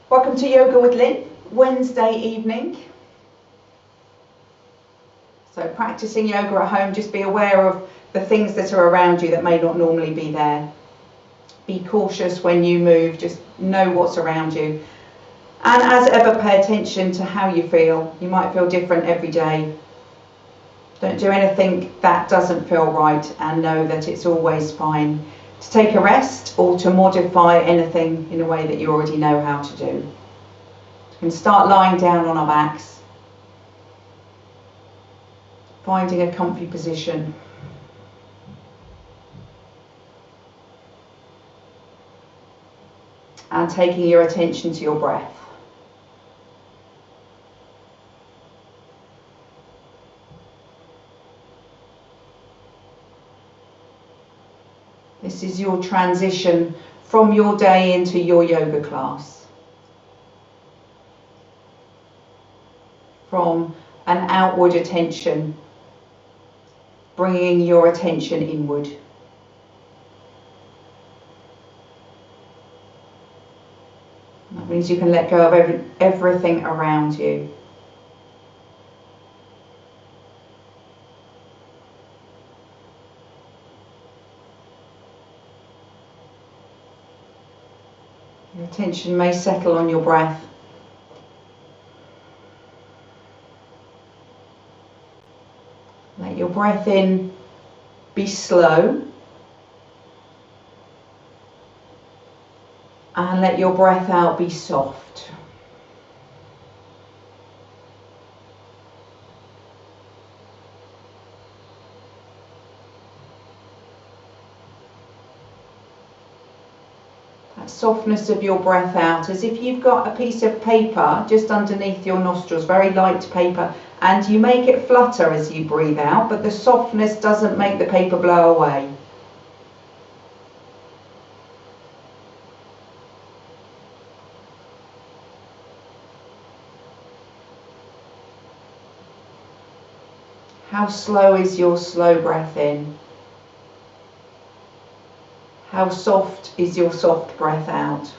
Welcome to Yoga with Lynn, Wednesday evening. So practicing yoga at home, just be aware of the things that are around you that may not normally be there. Be cautious when you move, just know what's around you. And as ever, pay attention to how you feel. You might feel different every day. Don't do anything that doesn't feel right, and know that it's always fine to take a rest or to modify anything in a way that you already know how to do. We can start lying down on our backs, finding a comfy position. And taking your attention to your breath. This is your transition from your day into your yoga class. From an outward attention, bringing your attention inward. That means you can let go of everything around you. Your attention may settle on your breath. Let your breath in be slow. And let your breath out be soft. That softness of your breath out, as if you've got a piece of paper just underneath your nostrils, very light paper, and you make it flutter as you breathe out, but the softness doesn't make the paper blow away. How slow is your slow breath in? How soft is your soft breath out?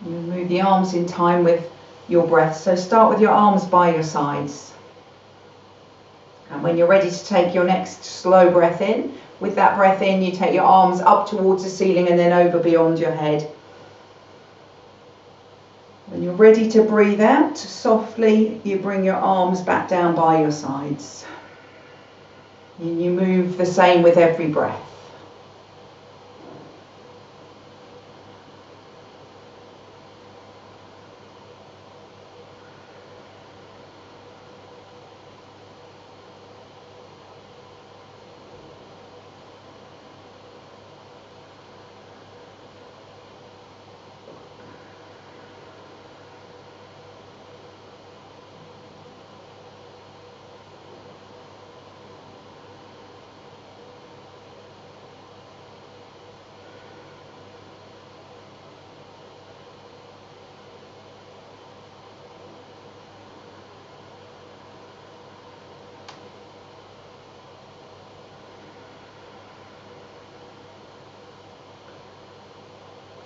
You move the arms in time with your breath. So start with your arms by your sides. And when you're ready to take your next slow breath in, with that breath in, you take your arms up towards the ceiling and then over beyond your head. When you're ready to breathe out, softly you bring your arms back down by your sides. And you move the same with every breath.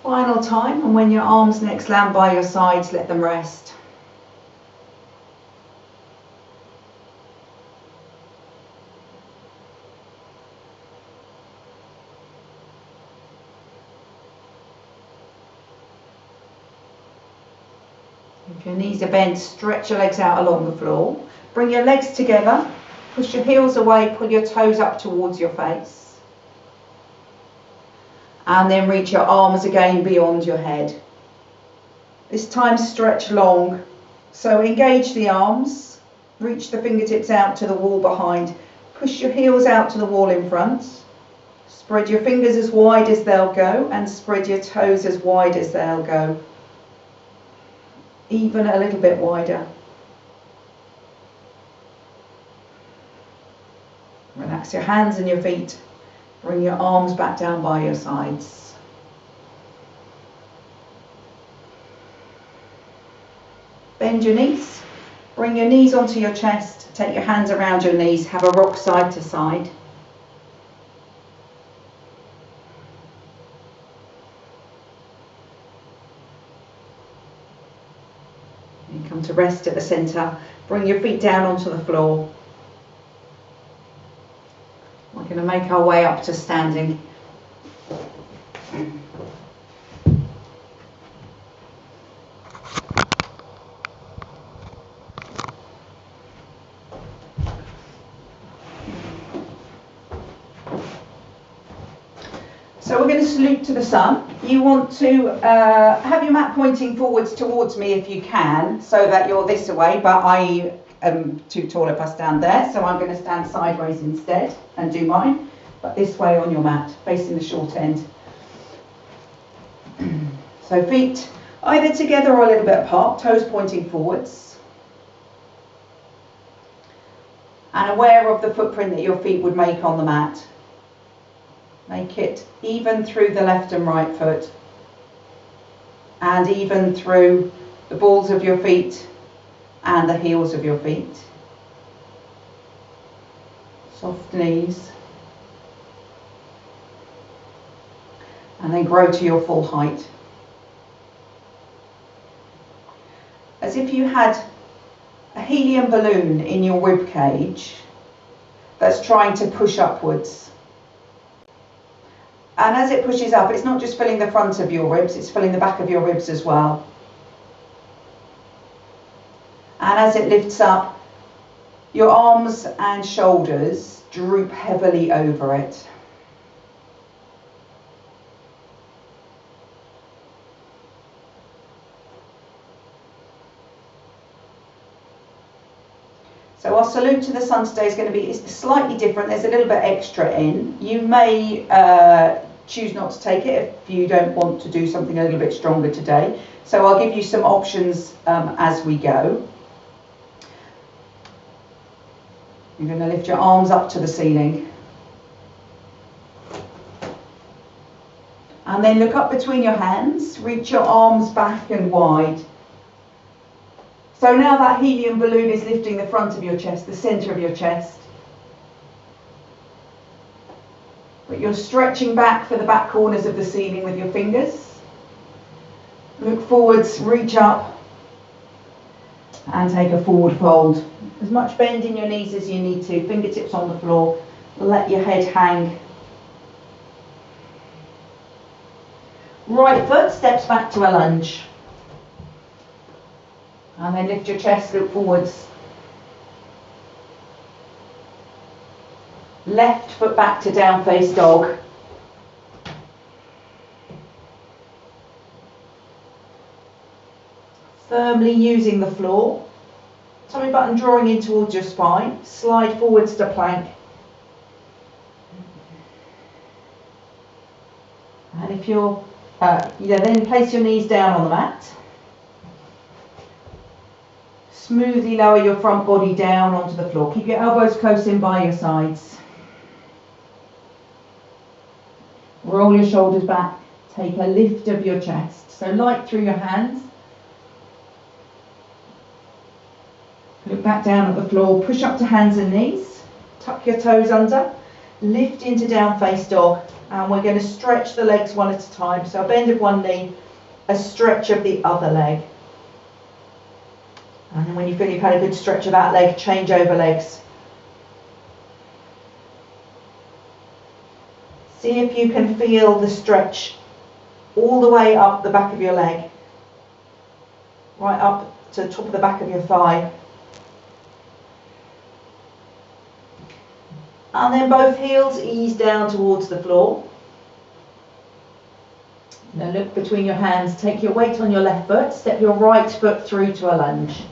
Final time, and when your arms next land by your sides, let them rest. If your knees are bent, stretch your legs out along the floor. Bring your legs together, push your heels away, pull your toes up towards your face. And then reach your arms again beyond your head. This time stretch long. So engage the arms, reach the fingertips out to the wall behind, push your heels out to the wall in front. Spread your fingers as wide as they'll go and spread your toes as wide as they'll go. even a little bit wider. Relax your hands and your feet. Bring your arms back down by your sides. Bend your knees. Bring your knees onto your chest. Take your hands around your knees. Have a rock side to side. And come to rest at the centre. Bring your feet down onto the floor. We're going to make our way up to standing. So we're going to salute to the sun. You want to have your mat pointing forwards towards me if you can, so that you're this way, but I am too tall if I stand there, so I'm going to stand sideways instead and do mine, but this way on your mat, facing the short end. So feet either together or a little bit apart, toes pointing forwards. And aware of the footprint that your feet would make on the mat. Make it even through the left and right foot, and even through the balls of your feet and the heels of your feet. Soft knees. And then grow to your full height. As if you had a helium balloon in your rib cage that's trying to push upwards. And as it pushes up, it's not just filling the front of your ribs, it's filling the back of your ribs as well. And as it lifts up, your arms and shoulders droop heavily over it. So our salute to the sun today is going to be slightly different. There's a little bit extra in. You may choose not to take it if you don't want to do something a little bit stronger today. So I'll give you some options as we go. You're going to lift your arms up to the ceiling. And then look up between your hands. Reach your arms back and wide. So now that helium balloon is lifting the front of your chest, the centre of your chest. But you're stretching back for the back corners of the ceiling with your fingers. Look forwards, reach up, and take a forward fold. As much bend in your knees as you need to, fingertips on the floor, let your head hang. Right foot steps back to a lunge. And then lift your chest, look forwards. Left foot back to down face dog. Firmly using the floor. Tummy button drawing in towards your spine. Slide forwards to plank. And if you're, then place your knees down on the mat. Smoothly lower your front body down onto the floor. Keep your elbows close in by your sides. Roll your shoulders back. Take a lift of your chest. So light through your hands. Look back down at the floor. Push up to hands and knees. Tuck your toes under. Lift into down face dog. And we're going to stretch the legs one at a time. So a bend of one knee, a stretch of the other leg. And then when you feel you've had a good stretch of that leg, change over legs. See if you can feel the stretch all the way up the back of your leg. Right up to the top of the back of your thigh. And then both heels ease down towards the floor. Now look between your hands, take your weight on your left foot, step your right foot through to a lunge.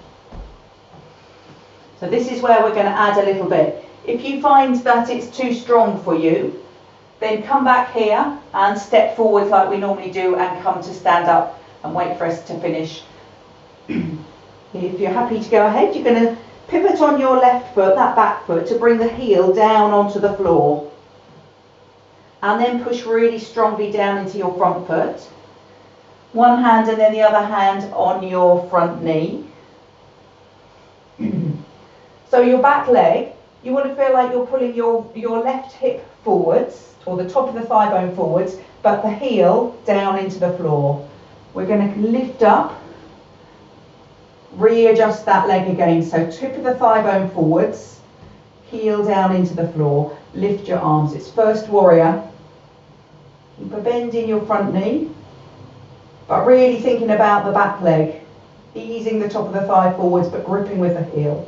So this is where we're going to add a little bit. If you find that it's too strong for you, then come back here and step forward like we normally do and come to stand up and wait for us to finish. If you're happy to go ahead, you're going to pivot on your left foot, that back foot, to bring the heel down onto the floor. And then push really strongly down into your front foot. One hand and then the other hand on your front knee. So your back leg, you want to feel like you're pulling your left hip forwards, or the top of the thigh bone forwards, but the heel down into the floor. We're going to lift up, readjust that leg again. So tip of the thigh bone forwards, heel down into the floor. Lift your arms. It's first warrior. Keep a bend in your front knee, but really thinking about the back leg, easing the top of the thigh forwards but gripping with the heel.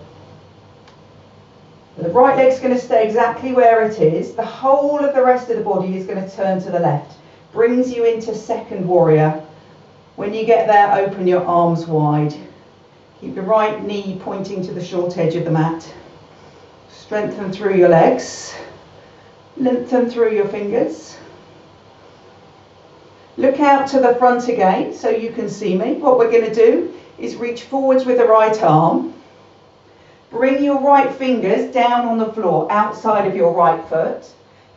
The right leg's going to stay exactly where it is. The whole of the rest of the body is going to turn to the left. Brings you into second warrior. When you get there, open your arms wide. Keep your right knee pointing to the short edge of the mat. Strengthen through your legs. Lengthen through your fingers. Look out to the front again so you can see me. What we're going to do is reach forwards with the right arm. Bring your right fingers down on the floor outside of your right foot.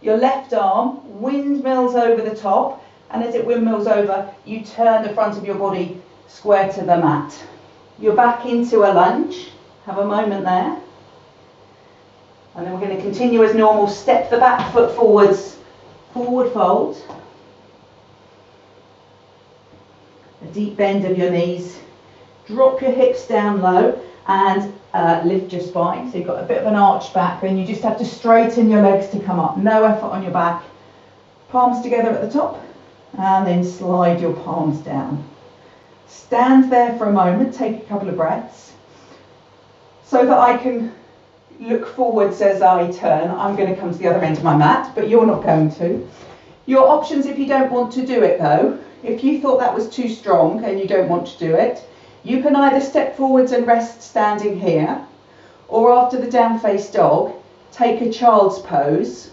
Your left arm windmills over the top, and as it windmills over, you turn the front of your body square to the mat. You're back into a lunge. Have a moment there. And then we're going to continue as normal. Step the back foot forwards, forward fold. A deep bend of your knees. Drop your hips down low and lift your spine. So you've got a bit of an arched back, then you just have to straighten your legs to come up. No effort on your back. Palms together at the top, and then slide your palms down. Stand there for a moment, take a couple of breaths. So that I can look forwards as I turn, I'm going to come to the other end of my mat, but you're not going to. Your options if you don't want to do it though, if you thought that was too strong and you don't want to do it, you can either step forwards and rest standing here, or after the down face dog, take a child's pose,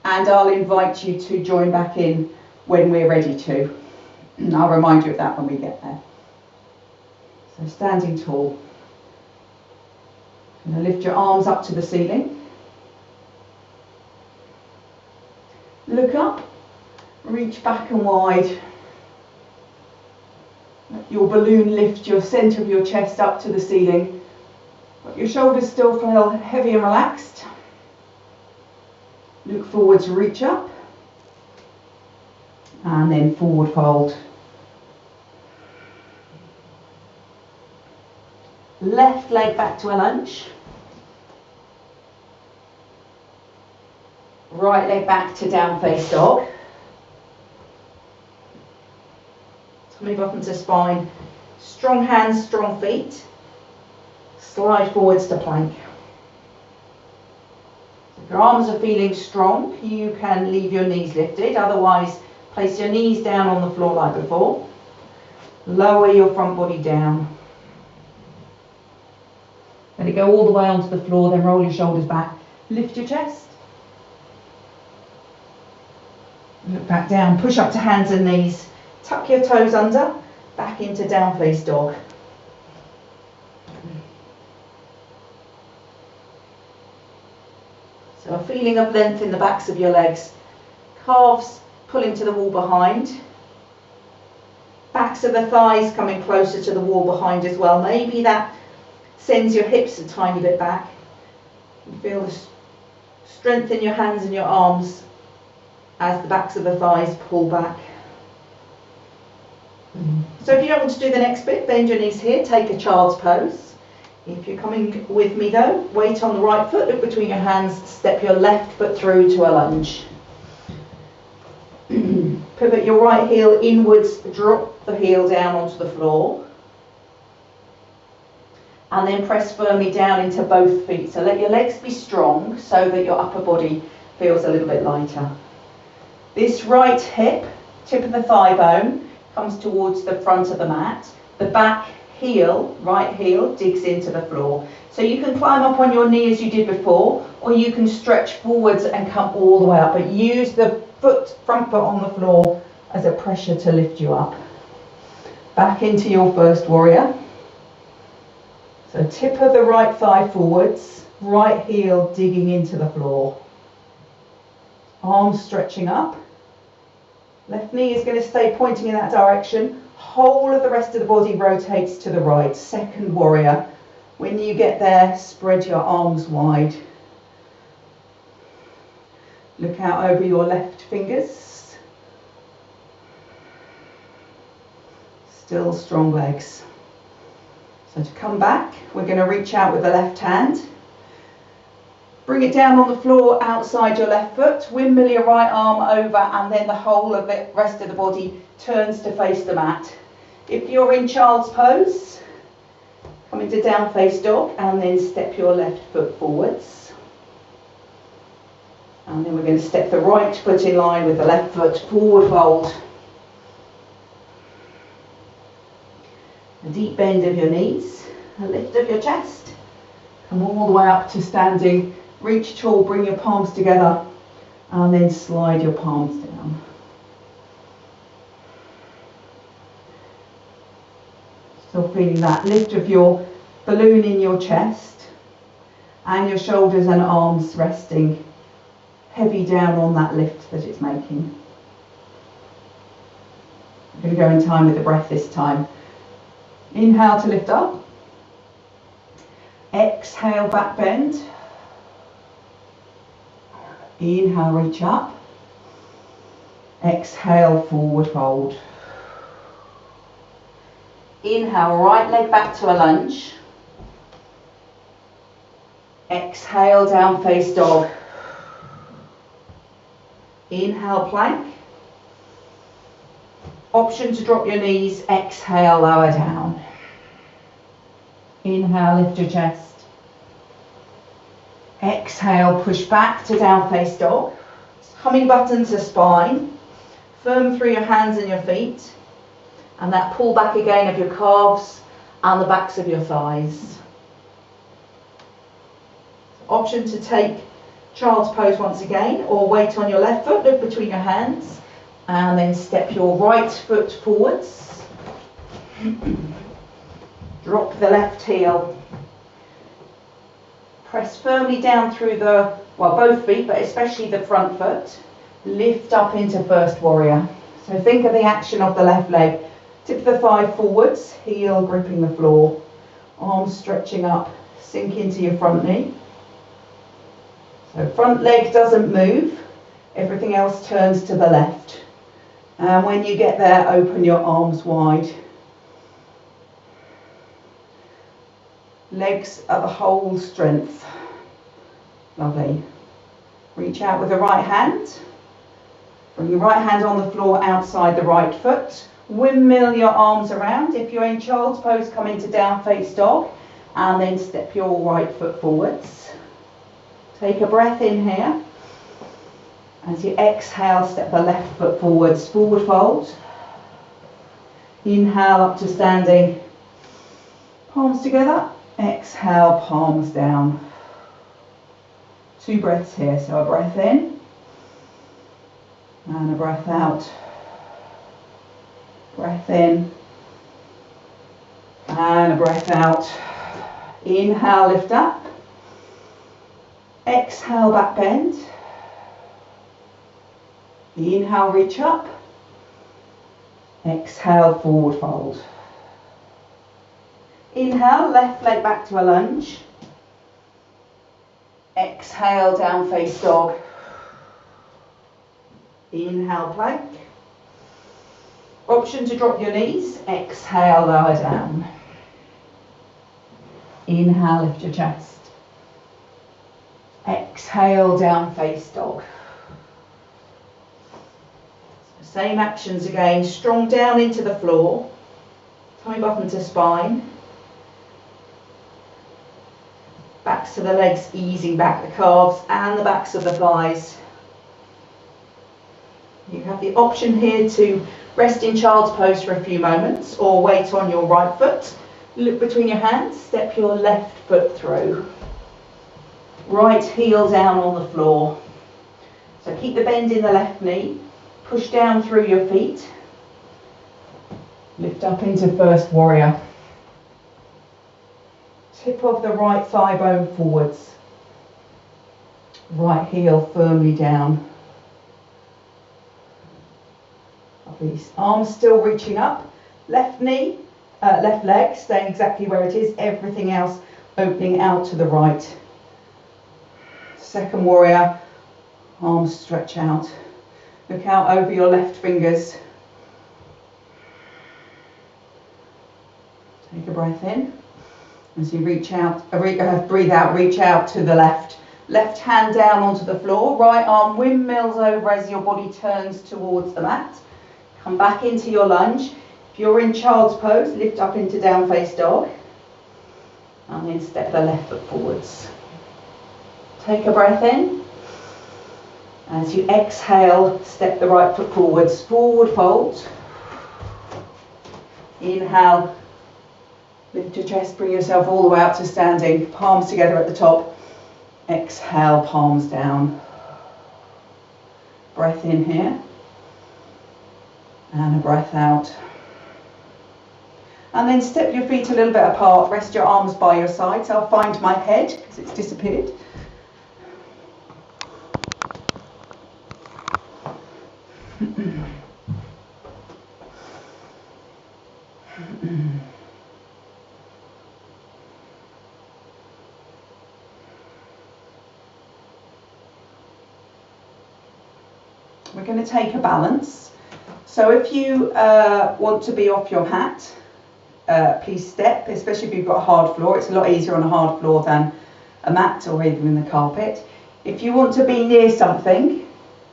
and I'll invite you to join back in when we're ready to. And I'll remind you of that when we get there. So standing tall. And lift your arms up to the ceiling. Look up, reach back and wide. Let your balloon lift your centre of your chest up to the ceiling. But your shoulders still feel heavy and relaxed. Look forwards, reach up. And then forward fold. Left leg back to a lunge. Right leg back to down face dog. Move up into spine. Strong hands, strong feet. Slide forwards to plank. If your arms are feeling strong, you can leave your knees lifted. Otherwise, place your knees down on the floor like before. Lower your front body down. Let it go all the way onto the floor, then roll your shoulders back. Lift your chest. Look back down, push up to hands and knees. Tuck your toes under, back into down face dog. So a feeling of length in the backs of your legs. Calves pulling to the wall behind. Backs of the thighs coming closer to the wall behind as well. Maybe that sends your hips a tiny bit back. You feel the strength in your hands and your arms as the backs of the thighs pull back. So if you don't want to do the next bit, bend your knees here, take a child's pose. If you're coming with me though, weight on the right foot, look between your hands, step your left foot through to a lunge. Pivot your right heel inwards, drop the heel down onto the floor. And then press firmly down into both feet. So let your legs be strong so that your upper body feels a little bit lighter. This right hip, tip of the thigh bone, comes towards the front of the mat. The back heel, right heel, digs into the floor. So you can climb up on your knee as you did before, or you can stretch forwards and come all the way up, but use the front foot on the floor as a pressure to lift you up. Back into your first warrior. So tip of the right thigh forwards, right heel digging into the floor. Arms stretching up. Left knee is going to stay pointing in that direction. Whole of the rest of the body rotates to the right. Second warrior. When you get there, spread your arms wide. Look out over your left fingers. Still strong legs. So to come back, we're going to reach out with the left hand. Bring it down on the floor outside your left foot. Windmill your right arm over, and then the whole of the rest of the body turns to face the mat. If you're in child's pose, come into down face dog and then step your left foot forwards. And then we're going to step the right foot in line with the left foot, forward fold. A deep bend of your knees, a lift of your chest. Come all the way up to standing. Reach tall, bring your palms together, and then slide your palms down. Still feeling that lift of your balloon in your chest, and your shoulders and arms resting heavy down on that lift that it's making. I'm going to go in time with the breath this time. Inhale to lift up. Exhale, back bend. Inhale, reach up. Exhale, forward fold. Inhale, right leg back to a lunge. Exhale, down face dog. Inhale, plank. Option to drop your knees. Exhale, lower down. Inhale, lift your chest. Exhale, push back to down face dog. Humming button to spine. Firm through your hands and your feet. And that pull back again of your calves and the backs of your thighs. Option to take child's pose once again, or weight on your left foot, look between your hands, and then step your right foot forwards. Drop the left heel. Press firmly down through both feet, but especially the front foot. Lift up into first warrior. So think of the action of the left leg. Tip the thigh forwards, heel gripping the floor. Arms stretching up, sink into your front knee. So front leg doesn't move, everything else turns to the left. And when you get there, open your arms wide. Legs are the whole strength. Lovely. Reach out with the right hand. Bring your right hand on the floor outside the right foot. Windmill your arms around. If you're in child's pose, come into down face dog and then step your right foot forwards. Take a breath in here. As you exhale, step the left foot forwards, forward fold. Inhale up to standing. Palms together. Exhale, palms down. 2 breaths here. So a breath in and a breath out. Breath in and a breath out. Inhale, lift up. Exhale, back bend. Inhale, reach up. Exhale, forward fold. Inhale, left leg back to a lunge. Exhale, down face dog. Inhale, plank. Option to drop your knees. Exhale, lower down. Inhale, lift your chest. Exhale, down face dog. Same actions again. Strong down into the floor. Tummy button to spine. Backs of the legs easing back, the calves and the backs of the thighs. You have the option here to rest in child's pose for a few moments or weight on your right foot. Look between your hands, step your left foot through. Right heel down on the floor. So keep the bend in the left knee. Push down through your feet. Lift up into first warrior. tip of the right thigh bone forwards. Right heel firmly down. Arms still reaching up. Left knee, left leg staying exactly where it is. Everything else opening out to the right. Second warrior. Arms stretch out. Look out over your left fingers. Take a breath in. As you reach out, breathe out, reach out to the left. Left hand down onto the floor. Right arm windmills over as your body turns towards the mat. Come back into your lunge. If you're in child's pose, lift up into down face dog. And then step the left foot forwards. Take a breath in. As you exhale, step the right foot forwards. Forward fold. Inhale. Lift your chest, bring yourself all the way up to standing. Palms together at the top. Exhale, palms down. Breath in here. And a breath out. And then step your feet a little bit apart. Rest your arms by your sides. I'll find my head because it's disappeared. We're going to take a balance. So if you want to be off your mat, please step, especially if you've got a hard floor. It's a lot easier on a hard floor than a mat or even in the carpet. If you want to be near something,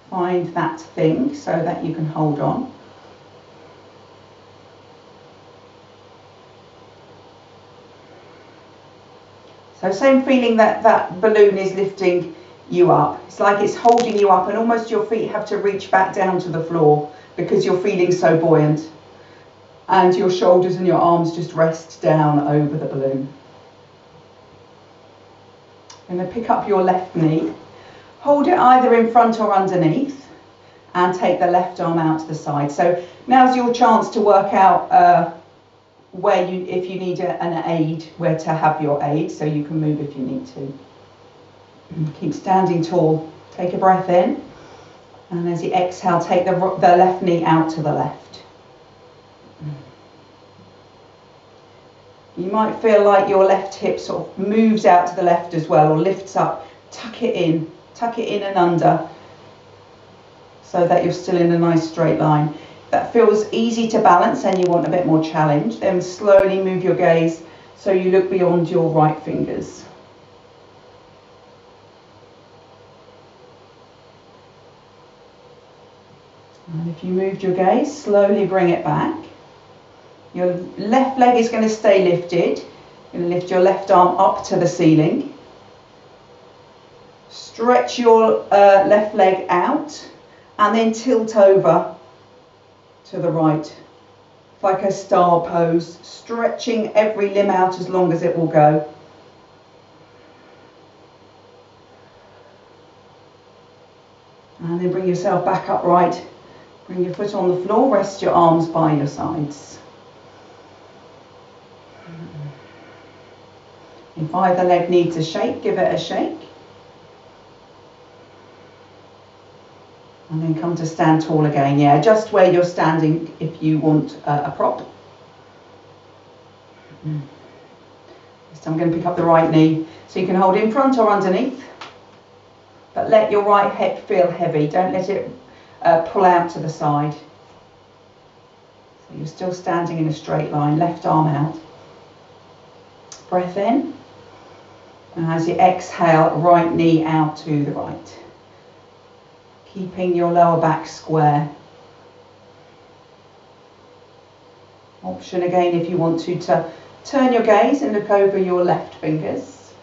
find that thing so that you can hold on. So same feeling that that balloon is lifting you up. It's like it's holding you up and almost your feet have to reach back down to the floor because you're feeling so buoyant. And your shoulders and your arms just rest down over the balloon. I'm going to pick up your left knee. Hold it either in front or underneath and take the left arm out to the side. So now's your chance to work out where you, if you need an aid, where to have your aid so you can move if you need to. Keep standing tall. Take a breath in. And as you exhale, take the left knee out to the left. You might feel like your left hip sort of moves out to the left as well, or lifts up. Tuck it in and under, so that you're still in a nice straight line. That feels easy to balance and you want a bit more challenge, then slowly move your gaze so you look beyond your right fingers. And if you moved your gaze, slowly bring it back. Your left leg is going to stay lifted. You're going to lift your left arm up to the ceiling. Stretch your left leg out and then tilt over to the right, like a star pose, stretching every limb out as long as it will go. And then bring yourself back upright. Bring your foot on the floor, rest your arms by your sides. If either leg needs a shake, give it a shake. And then come to stand tall again. Yeah, just where you're standing if you want a prop. So I'm going to pick up the right knee. So you can hold in front or underneath. But let your right hip feel heavy. Don't let it pull out to the side. So you're still standing in a straight line. Left arm out. Breath in. And as you exhale, right knee out to the right. Keeping your lower back square. Option again if you want to turn your gaze and look over your left fingers.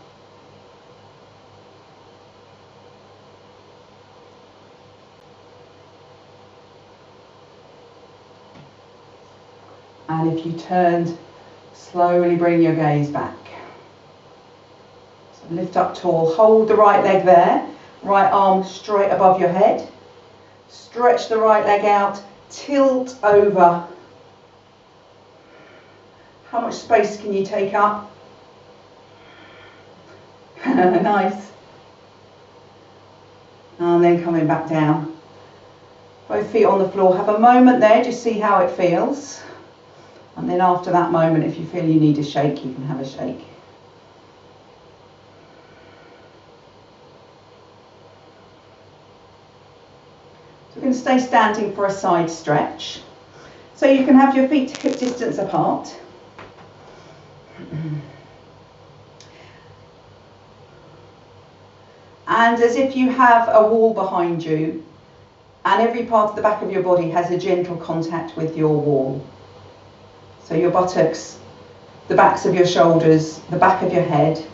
And if you turned, slowly bring your gaze back. So lift up tall, hold the right leg there. Right arm straight above your head. Stretch the right leg out. Tilt over. How much space can you take up? Nice. And then coming back down. Both feet on the floor. Have a moment there, just see how it feels. And then after that moment, if you feel you need a shake, you can have a shake. So we're going to stay standing for a side stretch. So you can have your feet hip distance apart. And as if you have a wall behind you, and every part of the back of your body has a gentle contact with your wall. So your buttocks, the backs of your shoulders, the back of your head.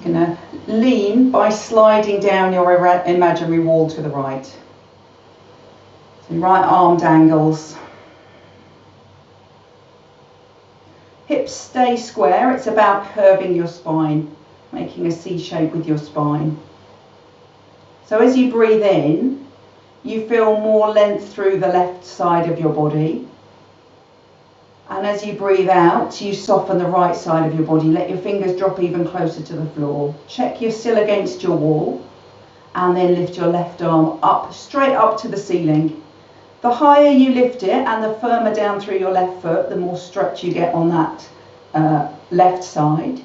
You're going to lean by sliding down your imaginary wall to the right. So right arm dangles. Hips stay square. It's about curving your spine, making a C shape with your spine. So as you breathe in, you feel more length through the left side of your body. And as you breathe out, you soften the right side of your body. Let your fingers drop even closer to the floor. Check you're still against your wall. And then lift your left arm up, straight up to the ceiling. The higher you lift it and the firmer down through your left foot, the more stretch you get on that left side.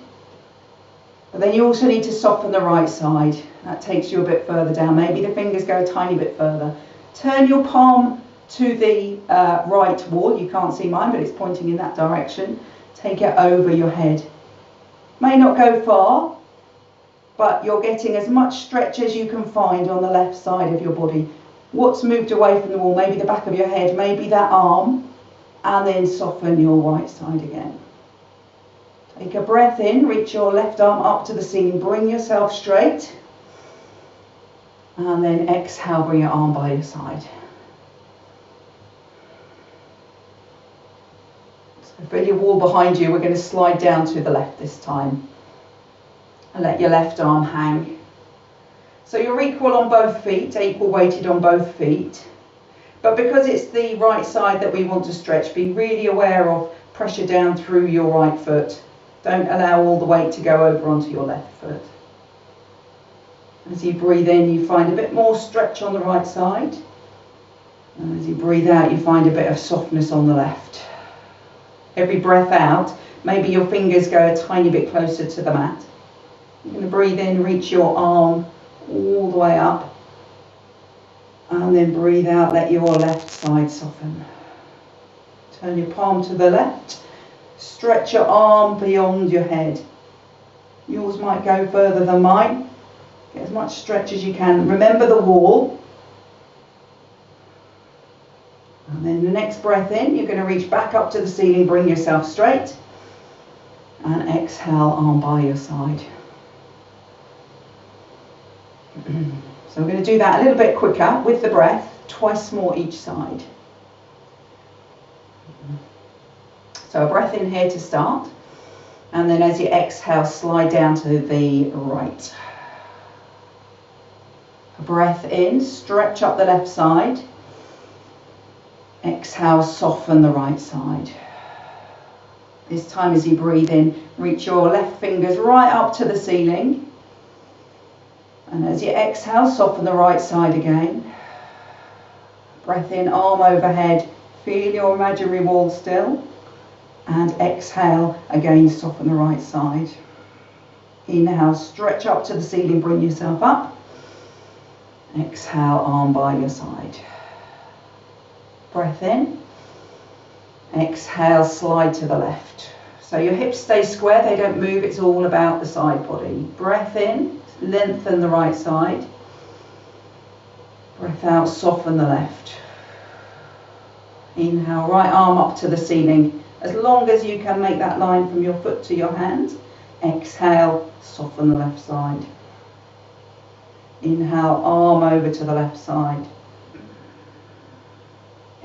But then you also need to soften the right side. That takes you a bit further down. Maybe the fingers go a tiny bit further. Turn your palm to the right wall. You can't see mine, but it's pointing in that direction. Take it over your head. May not go far, but you're getting as much stretch as you can find on the left side of your body. What's moved away from the wall? Maybe the back of your head, maybe that arm, and then soften your right side again. Take a breath in, reach your left arm up to the ceiling, bring yourself straight, and then exhale, bring your arm by your side. So feel your wall behind you. We're going to slide down to the left this time, and let your left arm hang. So you're equal on both feet, equal weighted on both feet. But because it's the right side that we want to stretch, be really aware of pressure down through your right foot. Don't allow all the weight to go over onto your left foot. As you breathe in, you find a bit more stretch on the right side. And as you breathe out, you find a bit of softness on the left. Every breath out, maybe your fingers go a tiny bit closer to the mat. You're going to breathe in, reach your arm all the way up, and then breathe out, let your left side soften. Turn your palm to the left, stretch your arm beyond your head. Yours might go further than mine. Get as much stretch as you can. Remember the wall. And then the next breath in, you're going to reach back up to the ceiling, bring yourself straight, and exhale, arm by your side. So we're going to do that a little bit quicker with the breath, twice more each side. So a breath in here to start, and then as you exhale, slide down to the right. A breath in, stretch up the left side. Exhale, soften the right side. This time as you breathe in, reach your left fingers right up to the ceiling. And as you exhale, soften the right side again. Breath in, arm overhead. Feel your imaginary wall still. And exhale, again, soften the right side. Inhale, stretch up to the ceiling, bring yourself up. Exhale, arm by your side. Breath in. Exhale, slide to the left. So your hips stay square, they don't move, it's all about the side body. Breath in. Lengthen the right side. Breath out, soften the left. Inhale, right arm up to the ceiling. As long as you can make that line from your foot to your hand. Exhale, soften the left side. Inhale, arm over to the left side.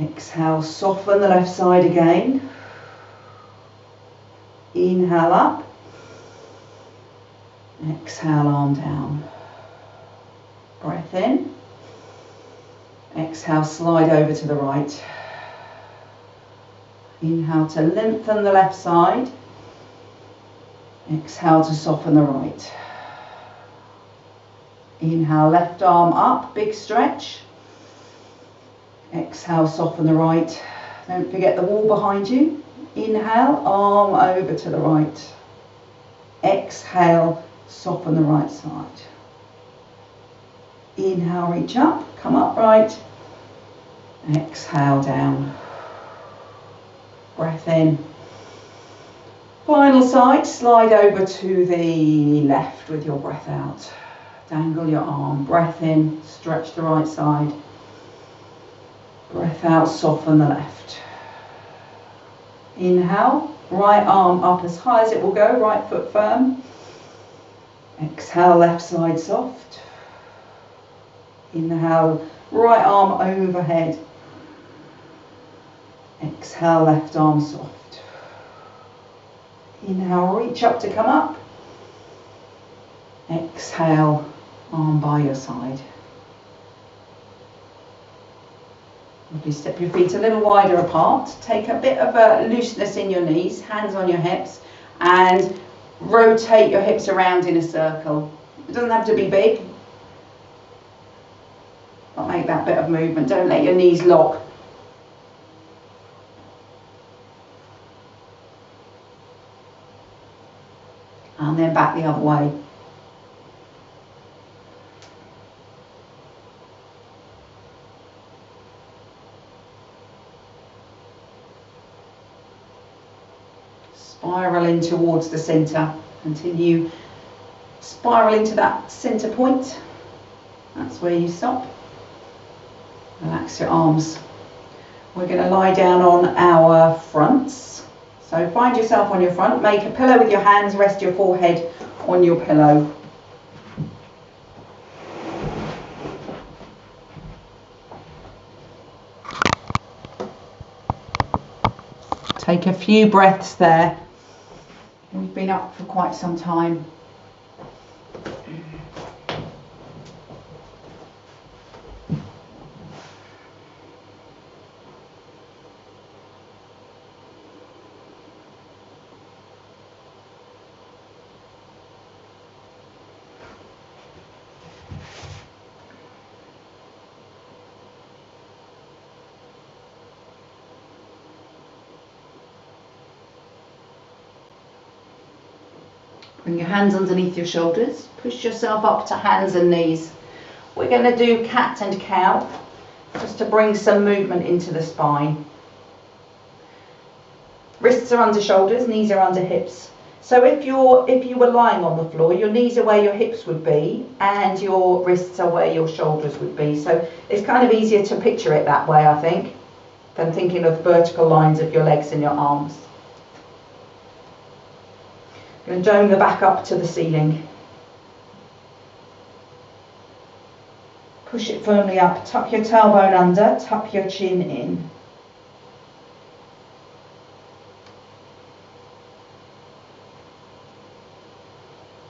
Exhale, soften the left side again. Inhale up. Exhale, arm down. Breath in. Exhale, slide over to the right. Inhale to lengthen the left side. Exhale to soften the right. Inhale, left arm up, big stretch. Exhale, soften the right. Don't forget the wall behind you. Inhale, arm over to the right. Exhale, soften the right side. Inhale, reach up, come upright. Exhale, down. Breath in. Final side, slide over to the left with your breath out. Dangle your arm, breath in, stretch the right side. Breath out, soften the left. Inhale, right arm up as high as it will go, right foot firm. Exhale, left side soft. Inhale, right arm overhead. Exhale, left arm soft. Inhale, reach up to come up. Exhale, arm by your side. Lovely. Step your feet a little wider apart. Take a bit of a looseness in your knees, hands on your hips, and rotate your hips around in a circle. It doesn't have to be big, but make that bit of movement. Don't let your knees lock. And then back the other way. Spiral in towards the centre. Continue spiral into that centre point. That's where you stop. Relax your arms. We're going to lie down on our fronts. So find yourself on your front. Make a pillow with your hands. Rest your forehead on your pillow. Take a few breaths there. We've been up for quite some time. Bring your hands underneath your shoulders. Push yourself up to hands and knees. We're going to do cat and cow, just to bring some movement into the spine. Wrists are under shoulders, knees are under hips. So if you were lying on the floor, your knees are where your hips would be and your wrists are where your shoulders would be. So it's kind of easier to picture it that way, I think, than thinking of vertical lines of your legs and your arms. You're going to dome the back up to the ceiling. Push it firmly up. Tuck your tailbone under. Tuck your chin in.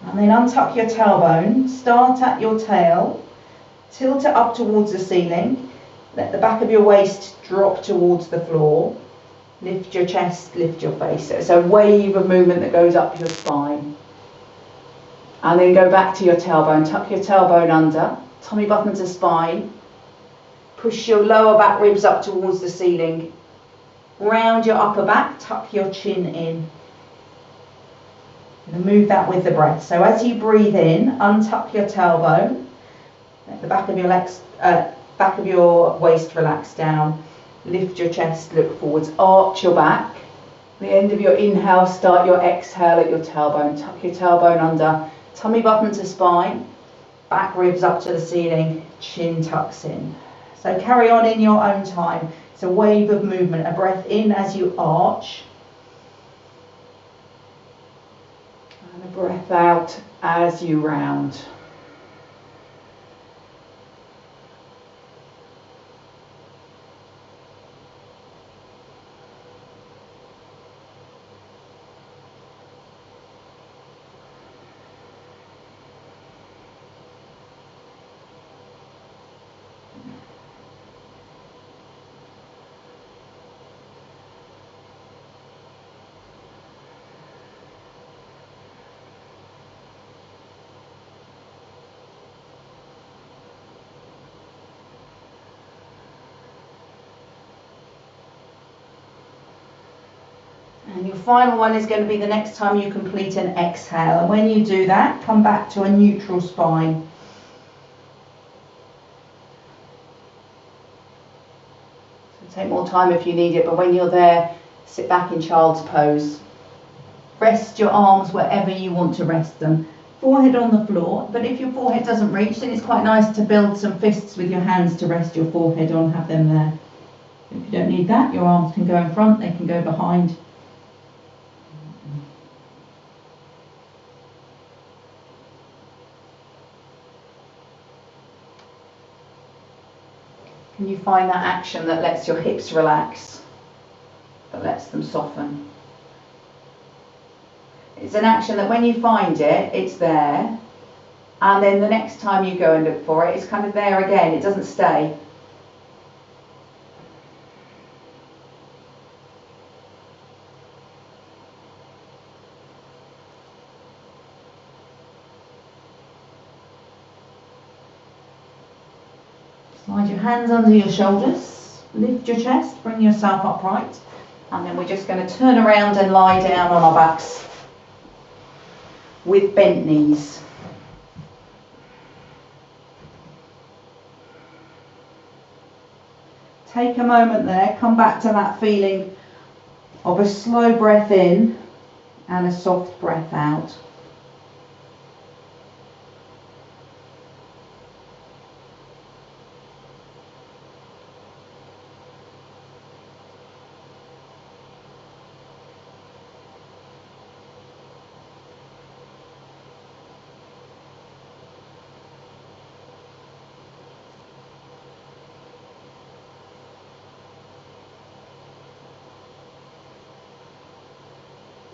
And then untuck your tailbone. Start at your tail. Tilt it up towards the ceiling. Let the back of your waist drop towards the floor. Lift your chest, lift your face. So it's a wave of movement that goes up your spine. And then go back to your tailbone. Tuck your tailbone under. Tummy button to spine. Push your lower back ribs up towards the ceiling. Round your upper back. Tuck your chin in. And move that with the breath. So as you breathe in, untuck your tailbone. Let the back of your legs, back of your waist relax down. Lift your chest, look forwards, arch your back. At the end of your inhale, start your exhale at your tailbone. Tuck your tailbone under, tummy button to spine, back ribs up to the ceiling, chin tucks in. So carry on in your own time. It's a wave of movement, a breath in as you arch. And a breath out as you round. And your final one is going to be the next time you complete an exhale. And when you do that, come back to a neutral spine. So take more time if you need it, but when you're there, sit back in child's pose. Rest your arms wherever you want to rest them. Forehead on the floor, but if your forehead doesn't reach, then it's quite nice to build some fists with your hands to rest your forehead on, have them there. If you don't need that, your arms can go in front, they can go behind. Can you find that action that lets your hips relax, that lets them soften? It's an action that when you find it, it's there, and then the next time you go and look for it, it's kind of there again, it doesn't stay. Slide your hands under your shoulders, lift your chest, bring yourself upright, and then we're just going to turn around and lie down on our backs with bent knees. Take a moment there, come back to that feeling of a slow breath in and a soft breath out.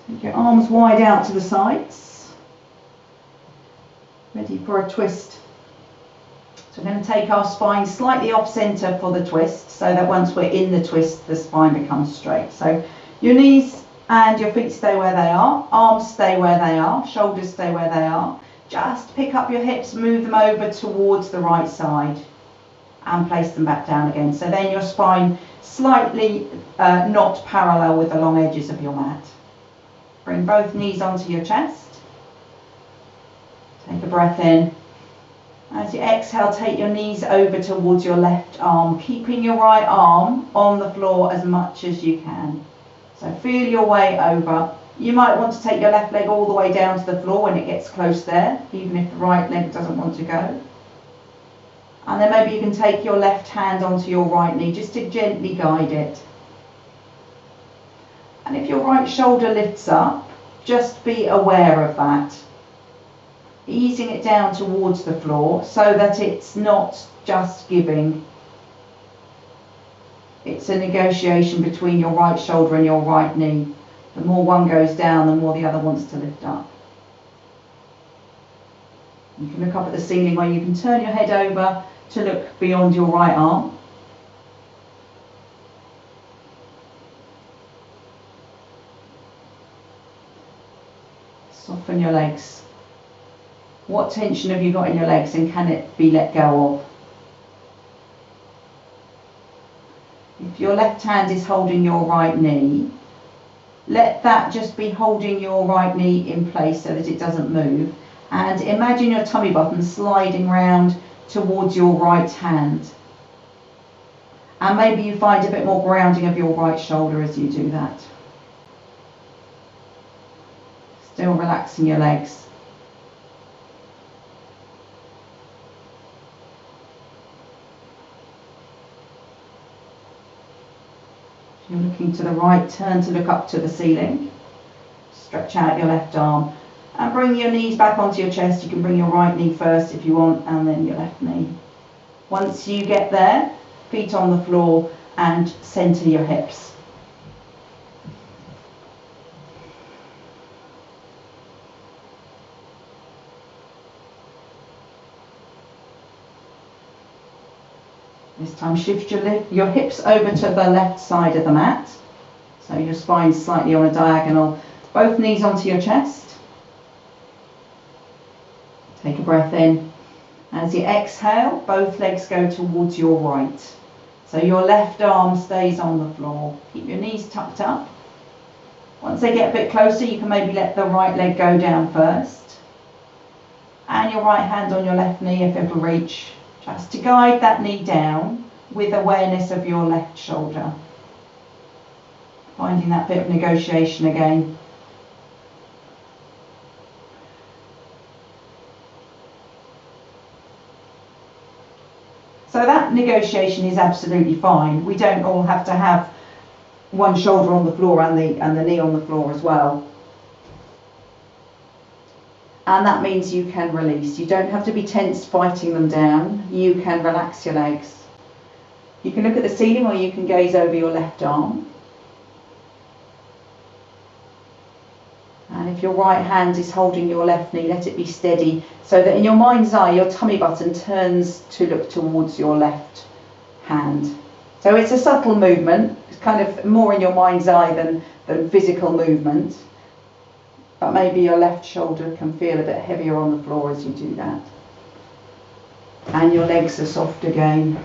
Take your arms wide out to the sides, ready for a twist. So we're going to take our spine slightly off centre for the twist, so that once we're in the twist, the spine becomes straight. So your knees and your feet stay where they are, arms stay where they are, shoulders stay where they are. Just pick up your hips, move them over towards the right side and place them back down again. So then your spine slightly not parallel with the long edges of your mat. Bring both knees onto your chest. Take a breath in. As you exhale, take your knees over towards your left arm, keeping your right arm on the floor as much as you can. So feel your way over. You might want to take your left leg all the way down to the floor when it gets close there, even if the right leg doesn't want to go. And then maybe you can take your left hand onto your right knee just to gently guide it. And if your right shoulder lifts up, just be aware of that. Easing it down towards the floor so that it's not just giving. It's a negotiation between your right shoulder and your right knee. The more one goes down, the more the other wants to lift up. You can look up at the ceiling where you can turn your head over to look beyond your right arm. Soften your legs. What tension have you got in your legs, and can it be let go of? If your left hand is holding your right knee, let that just be holding your right knee in place so that it doesn't move. And imagine your tummy button sliding round towards your right hand. And maybe you find a bit more grounding of your right shoulder as you do that. Still relaxing your legs. If you're looking to the right, turn to look up to the ceiling. Stretch out your left arm and bring your knees back onto your chest. You can bring your right knee first if you want, and then your left knee. Once you get there, feet on the floor and centre your hips. This time shift your hips over to the left side of the mat. So your spine's slightly on a diagonal. Both knees onto your chest. Take a breath in. As you exhale, both legs go towards your right. So your left arm stays on the floor. Keep your knees tucked up. Once they get a bit closer, you can maybe let the right leg go down first. And your right hand on your left knee if ever reach, just to guide that knee down with awareness of your left shoulder. Finding that bit of negotiation again. So that negotiation is absolutely fine. We don't all have to have one shoulder on the floor and the knee on the floor as well. And that means you can release. You don't have to be tense fighting them down. You can relax your legs. You can look at the ceiling or you can gaze over your left arm. And if your right hand is holding your left knee, let it be steady so that in your mind's eye your tummy button turns to look towards your left hand. So it's a subtle movement. It's kind of more in your mind's eye than physical movement. But maybe your left shoulder can feel a bit heavier on the floor as you do that. And your legs are soft again.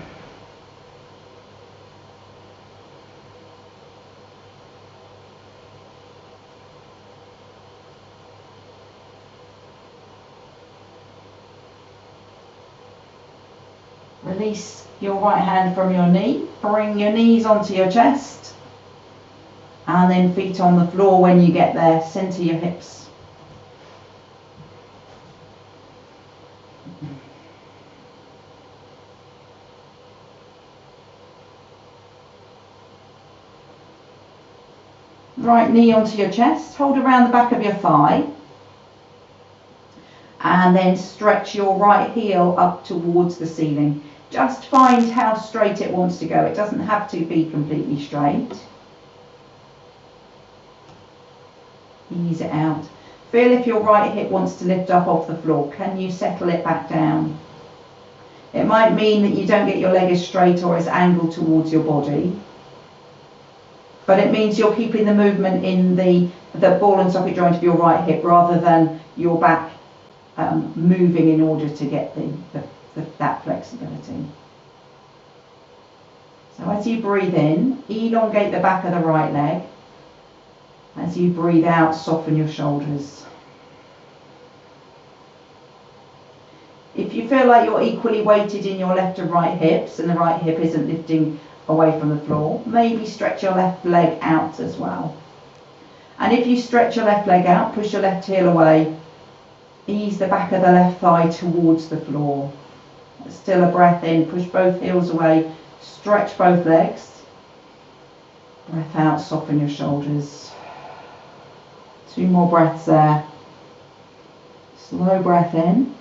Release your right hand from your knee. Bring your knees onto your chest. And then feet on the floor when you get there. Center your hips. Right knee onto your chest. Hold around the back of your thigh. And then stretch your right heel up towards the ceiling. Just find how straight it wants to go. It doesn't have to be completely straight. Ease it out. Feel if your right hip wants to lift up off the floor. Can you settle it back down? It might mean that you don't get your leg as straight or as angled towards your body. But it means you're keeping the movement in the ball and socket joint of your right hip rather than your back moving in order to get that flexibility. So as you breathe in, elongate the back of the right leg. As you breathe out, soften your shoulders. If you feel like you're equally weighted in your left and right hips and the right hip isn't lifting away from the floor, maybe stretch your left leg out as well. And if you stretch your left leg out, push your left heel away, ease the back of the left thigh towards the floor. Still a breath in, push both heels away, stretch both legs. Breath out, soften your shoulders. 2 more breaths there. Slow breath in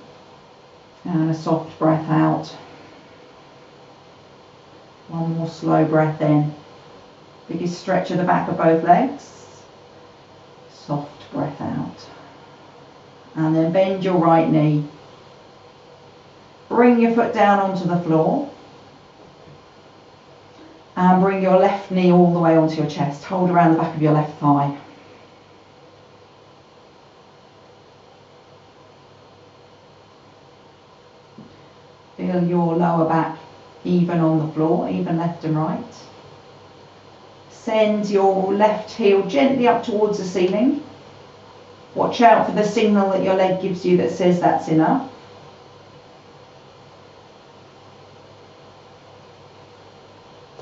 and a soft breath out. 1 more slow breath in. Biggest stretch of the back of both legs. Soft breath out. And then bend your right knee. Bring your foot down onto the floor. And bring your left knee all the way onto your chest. Hold around the back of your left thigh. Feel your lower back even on the floor, even left and right. Send your left heel gently up towards the ceiling. Watch out for the signal that your leg gives you that says that's enough.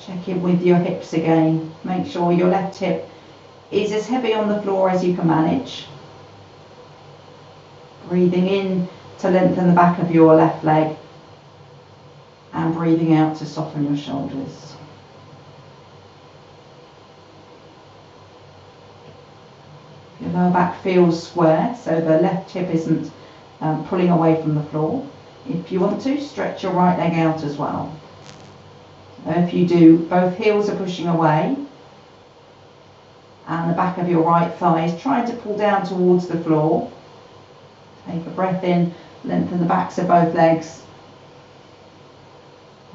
Check in with your hips again. Make sure your left hip is as heavy on the floor as you can manage. Breathing in to lengthen the back of your left leg. And breathing out to soften your shoulders. Your lower back feels square, so the left hip isn't pulling away from the floor. If you want to, stretch your right leg out as well. If you do, both heels are pushing away and the back of your right thigh is trying to pull down towards the floor. Take a breath in, lengthen the backs of both legs.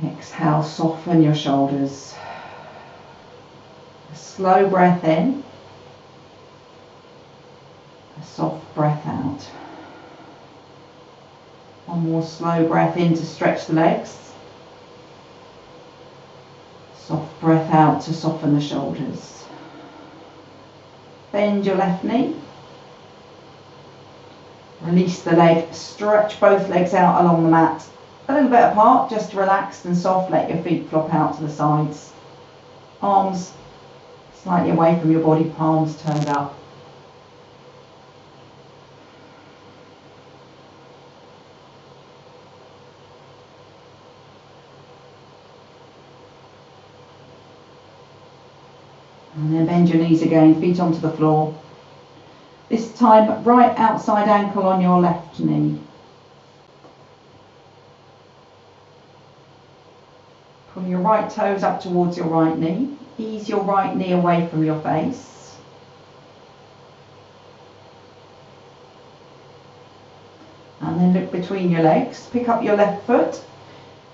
Exhale, soften your shoulders. A slow breath in. A soft breath out. 1 more slow breath in to stretch the legs. Soft breath out to soften the shoulders. Bend your left knee. Release the leg, stretch both legs out along the mat. A little bit apart, just relaxed and soft, let your feet flop out to the sides. Arms slightly away from your body, palms turned up. And then bend your knees again, feet onto the floor. This time, right outside ankle on your left knee. Pull your right toes up towards your right knee. Ease your right knee away from your face. And then look between your legs. Pick up your left foot.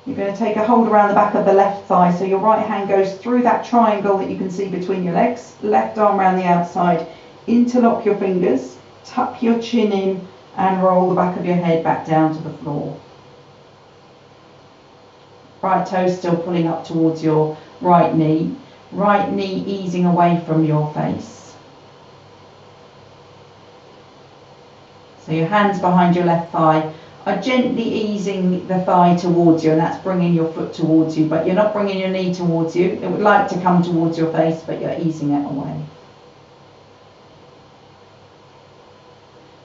You're going to take a hold around the back of the left thigh, so your right hand goes through that triangle that you can see between your legs. Left arm around the outside. Interlock your fingers. Tuck your chin in and roll the back of your head back down to the floor. Right toe still pulling up towards your right knee. Right knee easing away from your face. So your hands behind your left thigh are gently easing the thigh towards you, and that's bringing your foot towards you, but you're not bringing your knee towards you. It would like to come towards your face, but you're easing it away.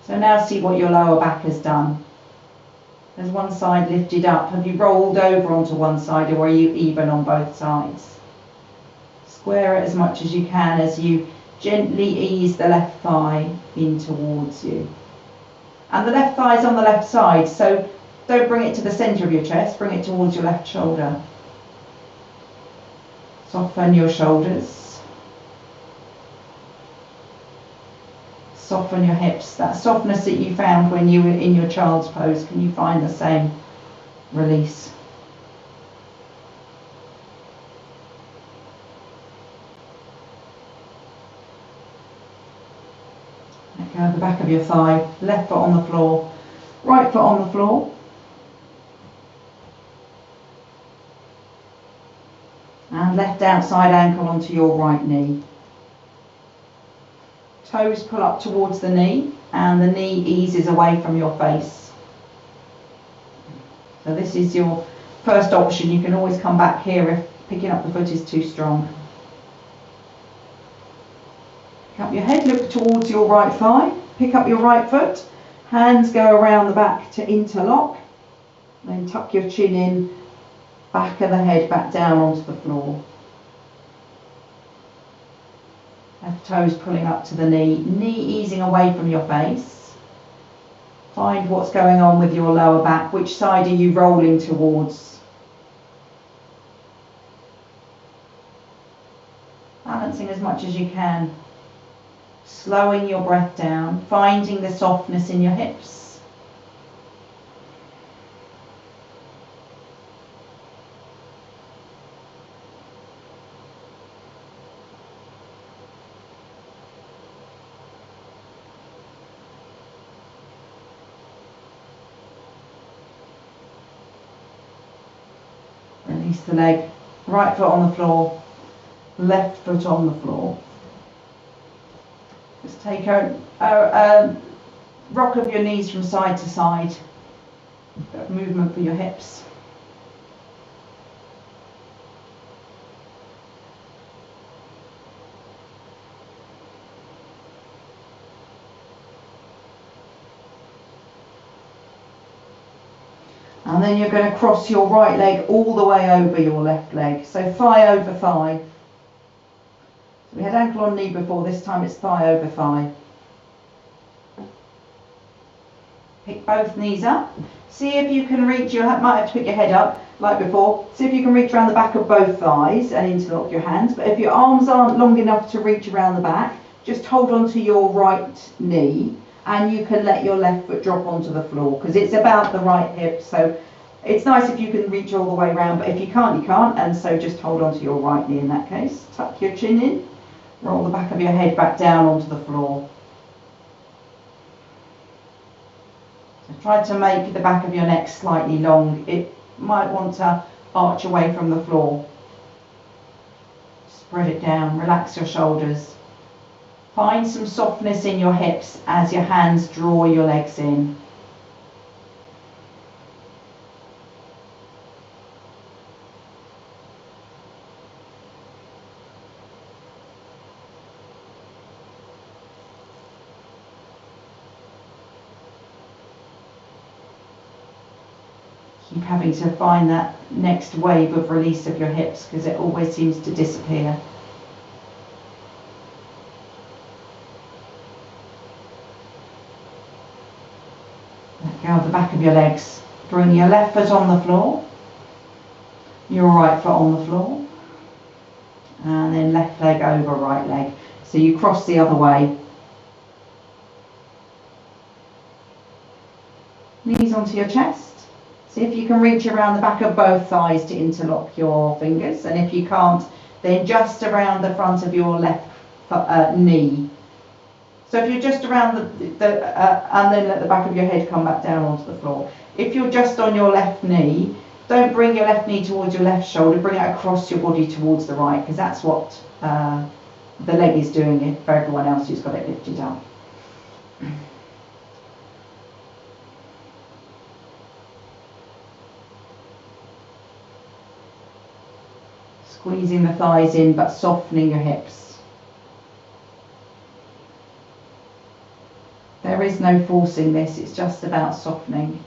So now see what your lower back has done. Has one side lifted up? Have you rolled over onto one side, or are you even on both sides? Square it as much as you can as you gently ease the left thigh in towards you. And the left thigh is on the left side, so don't bring it to the centre of your chest, bring it towards your left shoulder. Soften your shoulders. Soften your hips. That softness that you found when you were in your child's pose, can you find the same release? Let go of the back of your thigh, left foot on the floor, right foot on the floor. And left outside ankle onto your right knee. Toes pull up towards the knee, and the knee eases away from your face. So this is your first option. You can always come back here if picking up the foot is too strong. Pick up your head, look towards your right thigh, pick up your right foot, hands go around the back to interlock, then tuck your chin in, back of the head back down onto the floor. Left toes pulling up to the knee, knee easing away from your face. Find what's going on with your lower back, which side are you rolling towards? Balancing as much as you can. Slowing your breath down, finding the softness in your hips. Release the leg, right foot on the floor, left foot on the floor. Just take a rock of your knees from side to side. Movement for your hips. And then you're going to cross your right leg all the way over your left leg. So thigh over thigh. So we had ankle on knee before, this time it's thigh over thigh. Pick both knees up. See if you can reach, you might have to pick your head up like before. See if you can reach around the back of both thighs and interlock your hands. But if your arms aren't long enough to reach around the back, just hold on to your right knee and you can let your left foot drop onto the floor because it's about the right hip. So it's nice if you can reach all the way around, but if you can't, you can't. And so just hold on to your right knee in that case. Tuck your chin in. Roll the back of your head back down onto the floor. So try to make the back of your neck slightly long. It might want to arch away from the floor. Spread it down, relax your shoulders. Find some softness in your hips as your hands draw your legs in. Keep having to find that next wave of release of your hips because it always seems to disappear. Let go of the back of your legs. Bring your left foot on the floor, your right foot on the floor, and then left leg over right leg. So you cross the other way. Knees onto your chest. See if you can reach around the back of both thighs to interlock your fingers, and if you can't, then just around the front of your left knee. So if you're just around and then let the back of your head come back down onto the floor. If you're just on your left knee, don't bring your left knee towards your left shoulder, bring it across your body towards the right, because that's what the leg is doing it for everyone else who's got it lifted up. Squeezing the thighs in but softening your hips. There is no forcing this, it's just about softening.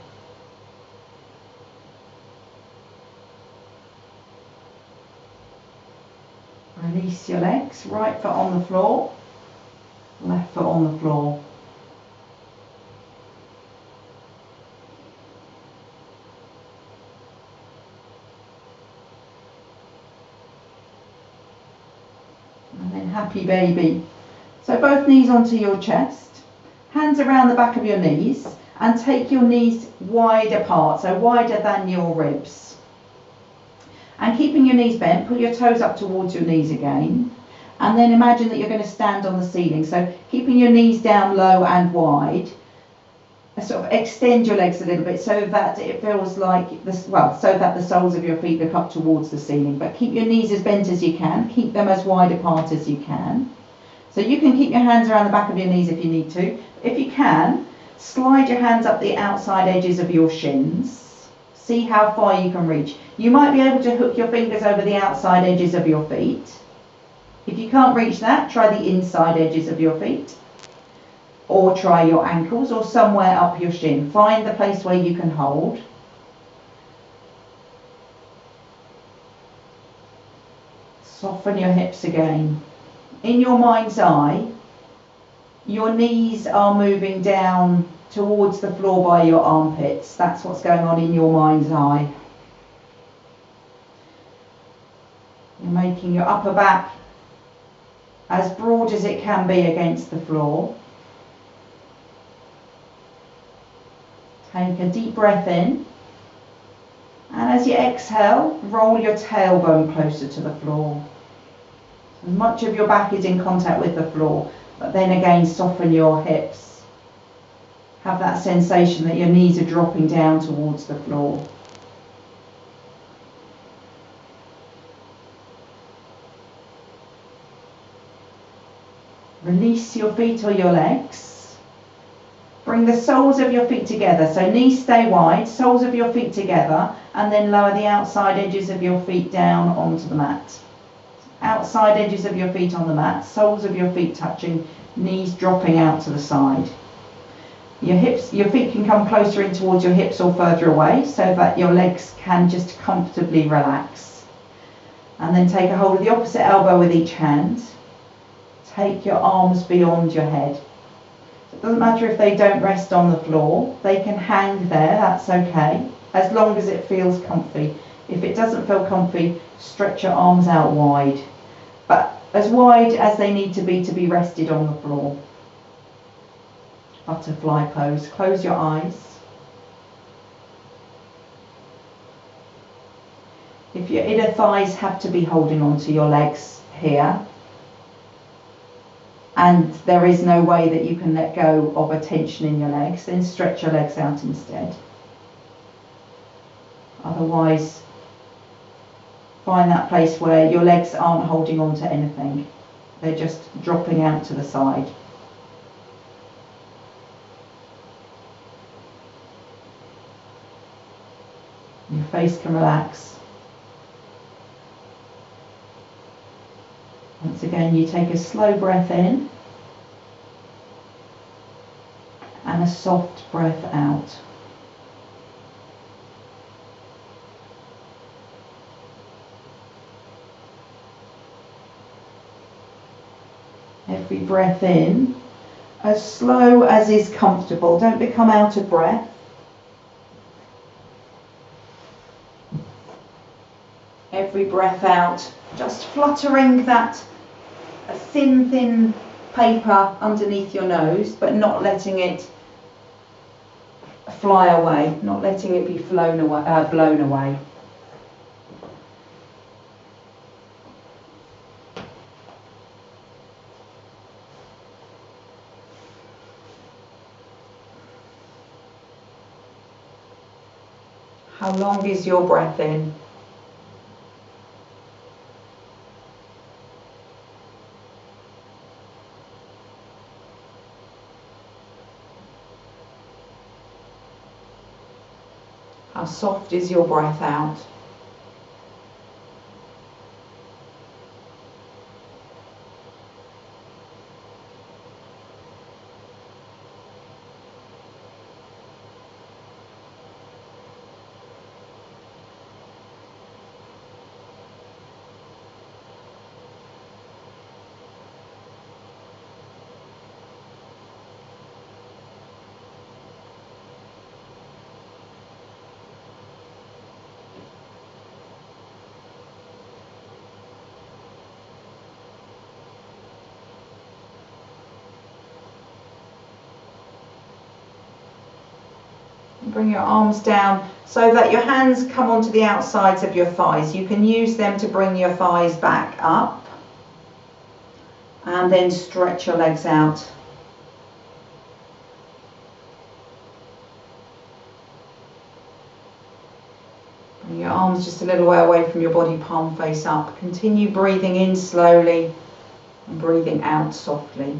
Release your legs, right foot on the floor, left foot on the floor. And then happy baby. So both knees onto your chest, hands around the back of your knees, and take your knees wide apart, so wider than your ribs. And keeping your knees bent, pull your toes up towards your knees again, and then imagine that you're going to stand on the ceiling. So keeping your knees down low and wide, sort of extend your legs a little bit so that it feels like this, well, so that the soles of your feet look up towards the ceiling. But keep your knees as bent as you can, keep them as wide apart as you can. So you can keep your hands around the back of your knees if you need to. If you can, slide your hands up the outside edges of your shins. See how far you can reach. You might be able to hook your fingers over the outside edges of your feet. If you can't reach that, try the inside edges of your feet. Or try your ankles or somewhere up your shin. Find the place where you can hold. Soften your hips again. In your mind's eye, your knees are moving down towards the floor by your armpits. That's what's going on in your mind's eye. You're making your upper back as broad as it can be against the floor. Take a deep breath in, and as you exhale, roll your tailbone closer to the floor. So much of your back is in contact with the floor, but then again soften your hips. Have that sensation that your knees are dropping down towards the floor. Release your feet or your legs. Bring the soles of your feet together, so knees stay wide, soles of your feet together, and then lower the outside edges of your feet down onto the mat. Outside edges of your feet on the mat, soles of your feet touching, knees dropping out to the side. Your feet can come closer in towards your hips or further away so that your legs can just comfortably relax. And then take a hold of the opposite elbow with each hand. Take your arms beyond your head. It doesn't matter if they don't rest on the floor, they can hang there, that's okay, as long as it feels comfy. If it doesn't feel comfy, stretch your arms out wide, but as wide as they need to be rested on the floor. Butterfly pose, close your eyes. If your inner thighs have to be holding onto your legs here, and there is no way that you can let go of a tension in your legs, then stretch your legs out instead. Otherwise, find that place where your legs aren't holding on to anything. They're just dropping out to the side. Your face can relax. Once again, you take a slow breath in and a soft breath out. Every breath in, as slow as is comfortable. Don't become out of breath. Every breath out, just fluttering that thin paper underneath your nose, but not letting it fly away, not letting it be blown away. How long is your breath in? How soft is your breath out? Bring your arms down so that your hands come onto the outsides of your thighs. You can use them to bring your thighs back up and then stretch your legs out. Bring your arms just a little way away from your body, palm face up. Continue breathing in slowly and breathing out softly.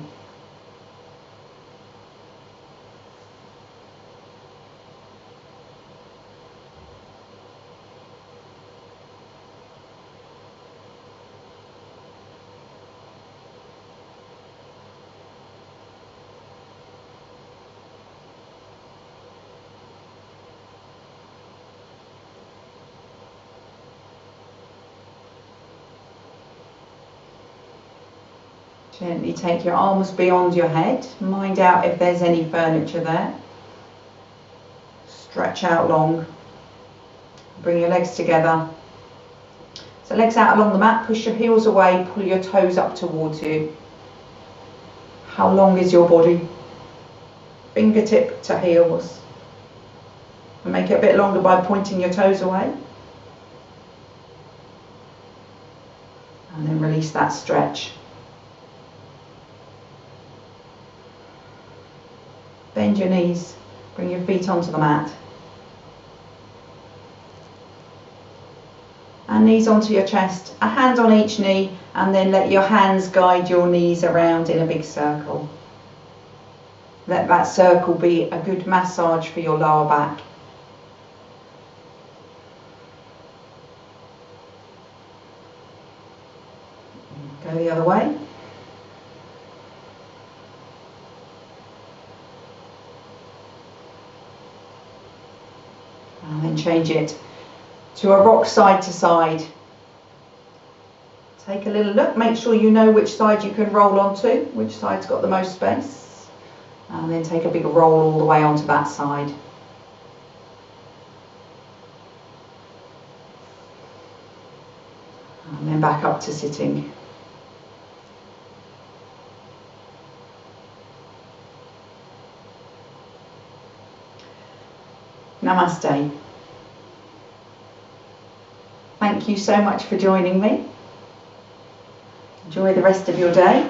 Gently take your arms beyond your head. Mind out if there's any furniture there. Stretch out long. Bring your legs together. So legs out along the mat, push your heels away, pull your toes up towards you. How long is your body? Fingertip to heels. And make it a bit longer by pointing your toes away. And then release that stretch. Bend your knees, bring your feet onto the mat. And knees onto your chest, a hand on each knee, and then let your hands guide your knees around in a big circle. Let that circle be a good massage for your lower back. Go the other way. And then change it to a rock side to side. Take a little look, make sure you know which side you can roll onto, which side's got the most space. And then take a big roll all the way onto that side. And then back up to sitting. Namaste. Thank you so much for joining me. Enjoy the rest of your day.